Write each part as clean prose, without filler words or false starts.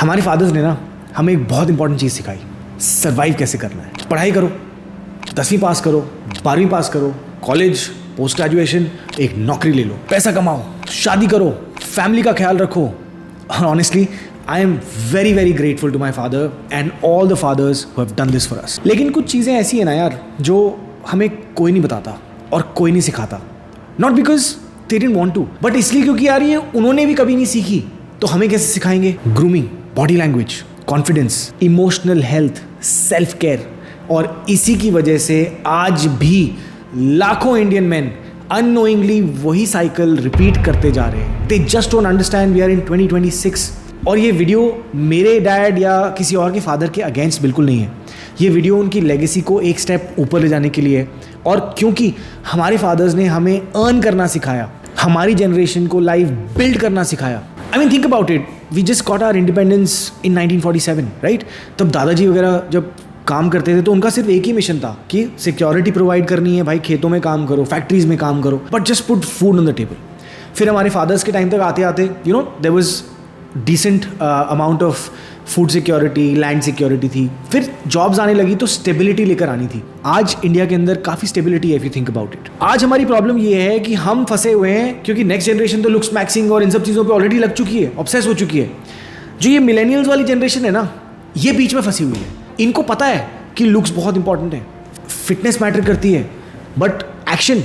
हमारे फादर्स ने ना हमें एक बहुत इंपॉर्टेंट चीज़ सिखाई, सर्वाइव कैसे करना है। पढ़ाई करो, 10वीं पास करो, 12वीं पास करो, कॉलेज, पोस्ट ग्रेजुएशन, एक नौकरी ले लो, पैसा कमाओ, शादी करो, फैमिली का ख्याल रखो। और honestly I am very very grateful to my father and all the fathers who have done this for us. लेकिन कुछ चीज़ें ऐसी हैं ना यार जो हमें कोई नहीं बताता और कोई नहीं सिखाता, not because they didn't want to, but इसलिए क्योंकि यार ये उन्होंने भी कभी नहीं सीखी, तो हमें कैसे सिखाएंगे? Grooming, body language, confidence, emotional health, self care. और इसी की वजह से आज भी लाखों इंडियन मैन अननोइंगली वही साइकिल रिपीट करते जा रहे हैं। They just don't understand we are in 2026। और ये वीडियो मेरे डैड या किसी और के फादर के अगेंस्ट बिल्कुल नहीं है। ये वीडियो उनकी लेगेसी को एक स्टेप ऊपर ले जाने के लिए है। और क्योंकि हमारे फादर्स ने हमें अर्न करना सिखाया, हमारी जनरेशन को लाइफ बिल्ड करना सिखाया। I mean think about it, we just got our independence in 1947, right? तब दादाजी वगैरह जब काम करते थे तो उनका सिर्फ एक ही मिशन था कि सिक्योरिटी प्रोवाइड करनी है, भाई खेतों में काम करो, फैक्ट्रीज में काम करो, but just put food on the table. फिर हमारे फादर्स के टाइम तक आते आते there was decent amount of food security, land security थी। फिर जॉब्स आने लगी तो स्टेबिलिटी लेकर आनी थी। आज इंडिया के अंदर काफ़ी स्टेबिलिटी है if you think about it. आज हमारी प्रॉब्लम ये है कि हम फंसे हुए हैं क्योंकि नेक्स्ट जनरेशन तो लुक्स मैक्सिंग और इन सब चीज़ों पे ऑलरेडी लग चुकी है, ऑब्सेस हो चुकी है। जो ये मिलेनियल्स वाली जनरेशन है ना, ये बीच में फंसी हुई है। इनको पता है कि लुक्स बहुत इंपॉर्टेंट है, फिटनेस मैटर करती है, but action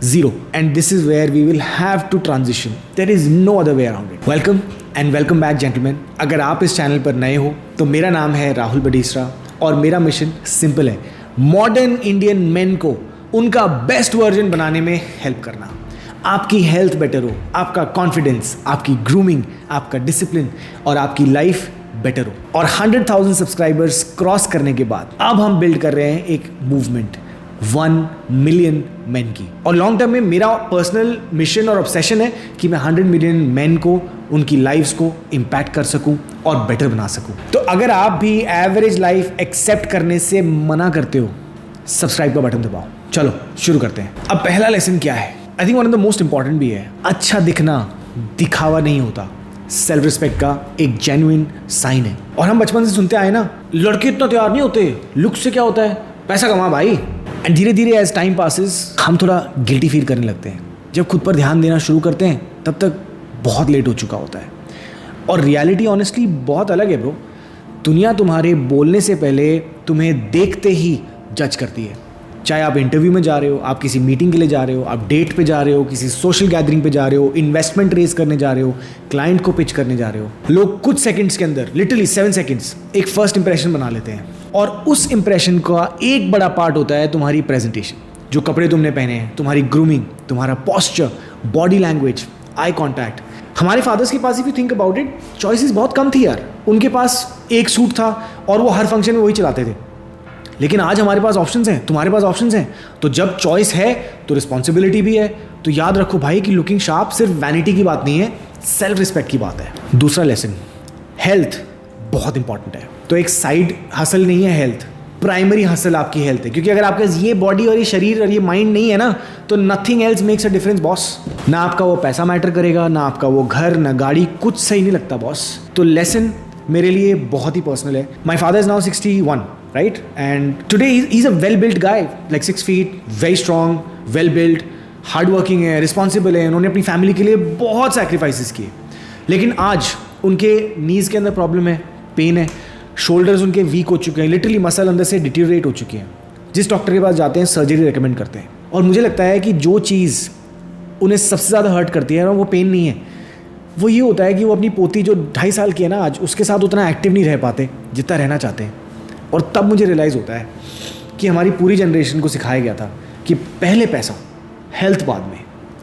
zero, and this is where we will have to transition. There is no other way around it. Welcome and welcome back gentlemen. अगर आप इस चैनल पर नए हो तो मेरा नाम है राहुल बडीसरा और मेरा मिशन सिंपल है, मॉडर्न इंडियन मेन को उनका बेस्ट वर्जन बनाने में हेल्प करना। आपकी हेल्थ बेटर हो, आपका कॉन्फिडेंस, आपकी ग्रूमिंग, आपका डिसिप्लिन और आपकी लाइफ बेटर हो। और 100,000 सब्सक्राइबर्स क्रॉस करने के बाद अब हम बिल्ड कर रहे हैं एक मूवमेंट 1 मिलियन मैन की। और लॉन्ग टर्म में मेरा पर्सनल मिशन और ऑब्सेशन है कि मैं 100 मिलियन मैन को, उनकी लाइफ्स को इम्पैक्ट कर सकूं और बेटर बना सकूं। तो अगर आप भी एवरेज लाइफ एक्सेप्ट करने से मना करते हो, सब्सक्राइब का बटन दबाओ। चलो शुरू करते हैं। अब पहला लेसन क्या है? I think one of the most important भी है। अच्छा दिखना दिखावा नहीं होता, सेल्फ रिस्पेक्ट का एक जेन्युइन साइन है। और हम बचपन से सुनते आए ना, लड़के इतना तैयार नहीं होते, लुक से क्या होता है, पैसा कमा भाई। एंड धीरे धीरे एज टाइम पासिस हम थोड़ा गिल्टी फील करने लगते हैं। जब खुद पर ध्यान देना शुरू करते हैं तब तक बहुत लेट हो चुका होता है। और रियलिटी ऑनेस्टली बहुत अलग है ब्रो। दुनिया तुम्हारे बोलने से पहले तुम्हें देखते ही जज करती है। चाहे आप इंटरव्यू में जा रहे हो, आप किसी मीटिंग के लिए जा रहे हो, आप डेट पे जा रहे हो, किसी सोशल गैदरिंग पे जा रहे हो, इन्वेस्टमेंट रेज करने जा रहे हो, क्लाइंट को पिच करने जा रहे हो, लोग कुछ सेकंड्स के अंदर, लिटरली 7 सेकंड्स, एक फर्स्ट इंप्रेशन बना लेते हैं। और उस इंप्रेशन का एक बड़ा पार्ट होता है तुम्हारी प्रेजेंटेशन, जो कपड़े तुमने पहने हैं, तुम्हारी ग्रूमिंग, तुम्हारा posture, body language, eye contact. हमारे फादर्स के पास if you think about it, choices बहुत कम थी यार। उनके पास एक सूट था और वो हर फंक्शन में वही चलाते थे। लेकिन आज हमारे पास ऑप्शंस हैं, तुम्हारे पास ऑप्शंस हैं। तो जब चॉइस है तो रिस्पॉन्सिबिलिटी भी है। तो याद रखो भाई कि लुकिंग शार्प सिर्फ वैनिटी की बात नहीं है, सेल्फ रिस्पेक्ट की बात है। दूसरा लेसन, हेल्थ बहुत इंपॉर्टेंट है। तो एक साइड हसल नहीं है हेल्थ, प्राइमरी हसल आपकी हेल्थ है। क्योंकि अगर आपके ये बॉडी और ये शरीर और ये माइंड नहीं है ना, तो nothing else makes a difference boss. ना आपका वो पैसा मैटर करेगा, ना आपका वो घर, ना गाड़ी, कुछ सही नहीं लगता बॉस। तो लेसन मेरे लिए बहुत ही पर्सनल है। My father is now 61, right? And today he's a well-built guy, like 6 feet, very strong, well-built, hardworking है, responsible है। उन्होंने अपनी फैमिली के लिए बहुत सैक्रिफाइसेस किए। लेकिन आज उनके नीज़ के अंदर प्रॉब्लम है, पेन है, शोल्डर्स उनके वीक हो चुके हैं, लिटरली मसल अंदर से डिटीरिएट हो चुकी हैं। जिस डॉक्टर के पास जाते हैं सर्जरी रिकमेंड करते हैं। और मुझे लगता है कि जो चीज़ उन्हें सबसे ज़्यादा हर्ट करती है ना, वो पेन नहीं है, वो ये होता है कि वो अपनी पोती जो 2.5 साल की है ना आज, उसके साथ उतना एक्टिव नहीं रह पाते जितना रहना चाहते हैं। और तब मुझे रियलाइज़ होता है कि हमारी पूरी जनरेशन को सिखाया गया था कि पहले पैसा, हेल्थ बाद में।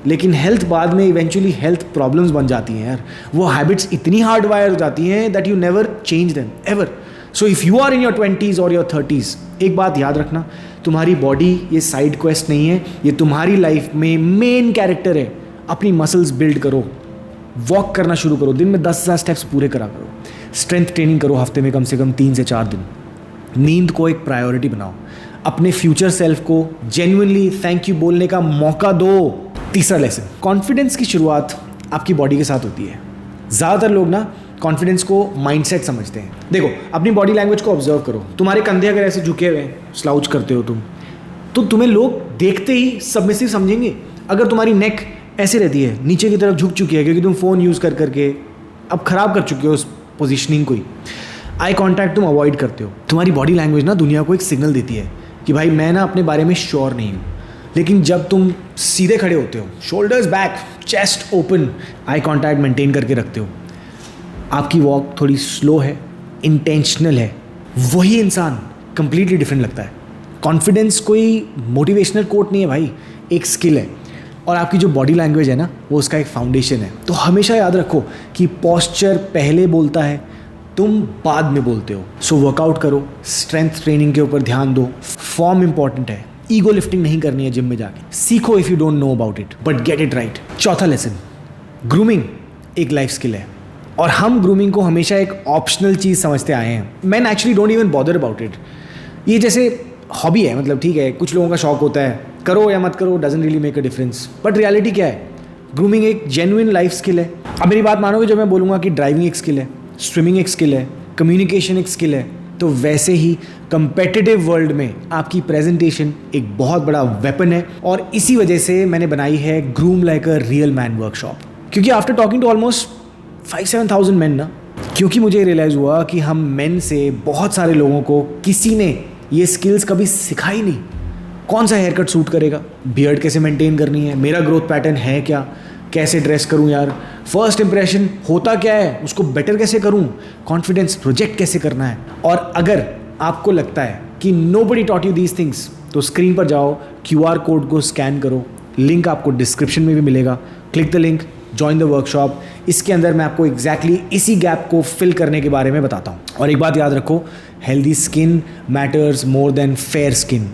लेकिन हेल्थ बाद में इवेंचुअली हेल्थ प्रॉब्लम्स बन जाती हैं यार। वो हैबिट्स इतनी हार्ड वायर हो जाती हैं that you never change them ever. So if you are in your 20s और योर 30s, एक बात याद रखना, तुम्हारी बॉडी ये साइड क्वेस्ट नहीं है, ये तुम्हारी लाइफ में मेन कैरेक्टर है। अपनी मसल्स बिल्ड करो, वॉक करना शुरू करो, दिन में 10,000 स्टेप्स पूरे करा करो, स्ट्रेंथ ट्रेनिंग करो हफ्ते में कम से कम 3 से 4 दिन। नींद को एक प्रायोरिटी बनाओ, अपने फ्यूचर सेल्फ को जेन्युइनली थैंक यू बोलने का मौका दो। तीसरा लेसन, कॉन्फिडेंस की शुरुआत आपकी बॉडी के साथ होती है। ज़्यादातर लोग ना कॉन्फिडेंस को माइंडसेट समझते हैं। देखो, अपनी बॉडी लैंग्वेज को ऑब्जर्व करो। तुम्हारे कंधे अगर ऐसे झुके हुए हैं, स्लाउच करते हो तुम, तो तुम्हें लोग देखते ही सबमिसिव समझेंगे। अगर तुम्हारी नेक ऐसे रहती है, नीचे की तरफ झुक चुकी है क्योंकि तुम फ़ोन यूज़ कर करके अब ख़राब कर चुके हो उस पोजीशनिंग को ही, आई कॉन्टैक्ट तुम अवॉइड करते हो, तुम्हारी बॉडी लैंग्वेज ना दुनिया को एक सिग्नल देती है कि भाई मैं ना अपने बारे में श्योर नहीं हूँ। लेकिन जब तुम सीधे खड़े होते हो, shoulders back, chest open, eye contact maintain करके रखते हो, आपकी वॉक थोड़ी स्लो है, इंटेंशनल है, वही इंसान कंप्लीटली डिफरेंट लगता है। कॉन्फिडेंस कोई मोटिवेशनल कोट नहीं है भाई, एक स्किल है। और आपकी जो बॉडी लैंग्वेज है ना, वो उसका एक फाउंडेशन है। तो हमेशा याद रखो कि पोस्चर पहले बोलता है, तुम बाद में बोलते हो। सो वर्कआउट करो, स्ट्रेंथ ट्रेनिंग के ऊपर ध्यान दो, फॉर्म इंपॉर्टेंट है, ईगो लिफ्टिंग नहीं करनी है जिम में जाके। सीखो if you don't know about it, but get it right. चौथा लेसन, ग्रूमिंग एक लाइफ स्किल है और हम ग्रूमिंग को हमेशा एक ऑप्शनल चीज़ समझते आए हैं। Man actually don't even bother about it. ये जैसे हॉबी है, मतलब ठीक है, कुछ लोगों का शौक होता है, करो या मत करो, doesn't really make a difference. But reality क्या है, ग्रूमिंग एक जेन्युइन लाइफ स्किल है। अब मेरी बात मानोगे जब मैं बोलूँगा कि ड्राइविंग एक स्किल है, स्विमिंग एक स्किल है, कम्युनिकेशन एक स्किल है, तो वैसे ही कंपेटिटिव वर्ल्ड में आपकी प्रेजेंटेशन एक बहुत बड़ा वेपन है। और इसी वजह से मैंने बनाई है groom like a real man workshop. क्योंकि after talking to almost 5-7,000 man ना, क्योंकि मुझे रियलाइज़ हुआ कि हम मैन से बहुत सारे लोगों को किसी ने ये स्किल्स कभी सिखाई नहीं। कौन सा हेयर कट सूट करेगा, बियर्ड कैसे मेंटेन करनी है, मेरा ग्रोथ पैटर्न है क्या, कैसे ड्रेस करूं यार, फर्स्ट इंप्रेशन होता क्या है, उसको बेटर कैसे करूं, कॉन्फिडेंस प्रोजेक्ट कैसे करना है। और अगर आपको लगता है कि nobody taught you these things, तो स्क्रीन पर जाओ, QR कोड को स्कैन करो, लिंक आपको डिस्क्रिप्शन में भी मिलेगा, click the link, join the workshop. इसके अंदर मैं आपको एग्जैक्टली इसी गैप को फिल करने के बारे में बताता हूँ। और एक बात याद रखो, healthy skin matters more than fair skin,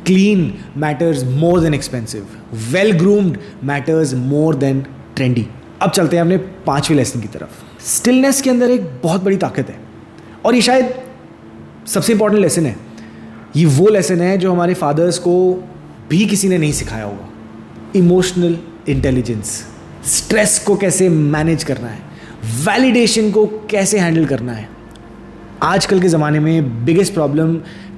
clean matters more than expensive, well groomed matters more than trendy. अब चलते हैं अपने 5वें लेसन की तरफ। स्टिलनेस के अंदर एक बहुत बड़ी ताकत है और ये शायद सबसे इंपॉर्टेंट लेसन है। ये वो लेसन है जो हमारे फादर्स को भी किसी ने नहीं सिखाया होगा। इमोशनल इंटेलिजेंस, स्ट्रेस को कैसे मैनेज करना है, वैलिडेशन को कैसे हैंडल करना है। आजकल के ज़माने में बिगेस्ट प्रॉब्लम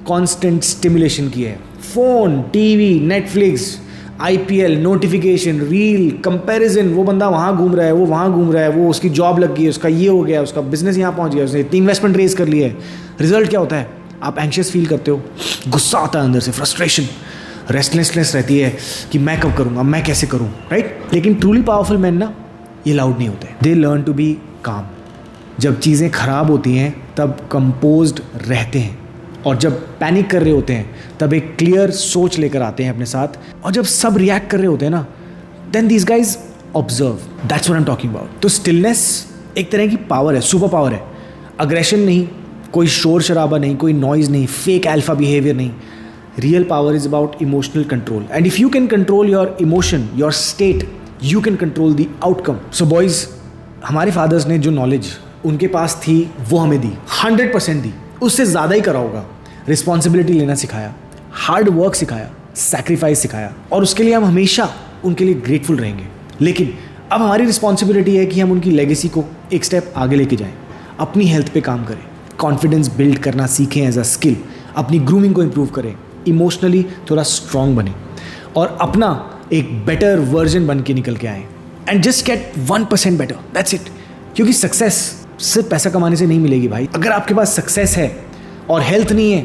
कांस्टेंट स्टिमुलेशन की है। Phone, TV, Netflix, IPL, notification, reel, comparison, वो बंदा वहाँ घूम रहा है, वो वहाँ घूम रहा है, वो उसकी जॉब लग गई है, उसका ये हो गया, उसका बिजनेस यहाँ पहुँच गया, उसने इतनी इन्वेस्टमेंट रेज कर लिया है। रिजल्ट क्या होता है, आप एंशियस फील करते हो, गुस्सा आता है अंदर से, फ्रस्ट्रेशन, रेस्टलेसनेस रहती है कि मैं कब करूँगा, मैं कैसे करूँ, राइट। लेकिन ट्रूली पावरफुल मैन ना, ये लाउड नहीं होते। दे लर्न टू बी काम। जब चीज़ें ख़राब होती हैं तब कंपोज्ड रहते हैं, और जब पैनिक कर रहे होते हैं तब एक क्लियर सोच लेकर आते हैं अपने साथ, और जब सब रिएक्ट कर रहे होते हैं ना, then these guys observe. That's what I am talking about. तो स्टिलनेस एक तरह की पावर है, सुपर पावर है। अग्रेशन नहीं, कोई शोर शराबा नहीं, कोई नॉइज नहीं, फेक अल्फा बिहेवियर नहीं। Real power is about emotional control, and if you can control your emotion, your state, you can control the outcome. So boys, हमारे फादर्स ने जो नॉलेज उनके पास थी वो हमें दी, 100% दी, उससे ज़्यादा ही करा होगा। रिस्पॉन्सिबिलिटी लेना सिखाया, हार्ड वर्क सिखाया, सैक्रिफाइस सिखाया, और उसके लिए हम हमेशा उनके लिए ग्रेटफुल रहेंगे। लेकिन अब हमारी रिस्पॉन्सिबिलिटी है कि हम उनकी लेगेसी को एक स्टेप आगे लेके जाएं, अपनी हेल्थ पे काम करें, कॉन्फिडेंस बिल्ड करना सीखें एज अ स्किल, अपनी ग्रूमिंग को इम्प्रूव करें, इमोशनली थोड़ा स्ट्रांग बने, और अपना एक बेटर वर्जन बन के निकल के आएँ, and just get 1% better, that's it. क्योंकि सक्सेस सिर्फ पैसा कमाने से नहीं मिलेगी भाई। अगर आपके पास सक्सेस है और हेल्थ नहीं है,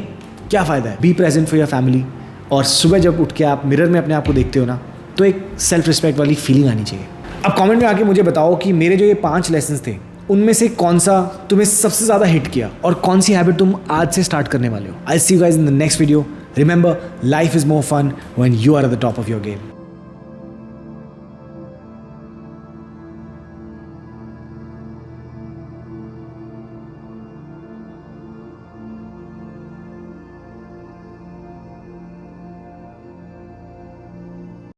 क्या फ़ायदा है। Be present for your family, और सुबह जब उठ के आप मिरर में अपने आप को देखते हो ना, तो एक सेल्फ रिस्पेक्ट वाली फीलिंग आनी चाहिए। अब कमेंट में आके मुझे बताओ कि मेरे जो ये 5 लेसन्स थे, उनमें से कौन सा तुम्हें सबसे ज़्यादा हिट किया, और कौन सी हैबिट तुम आज से स्टार्ट करने वाले हो। I see you guys in the next video. Remember, life is more fun when you are at the top of your game.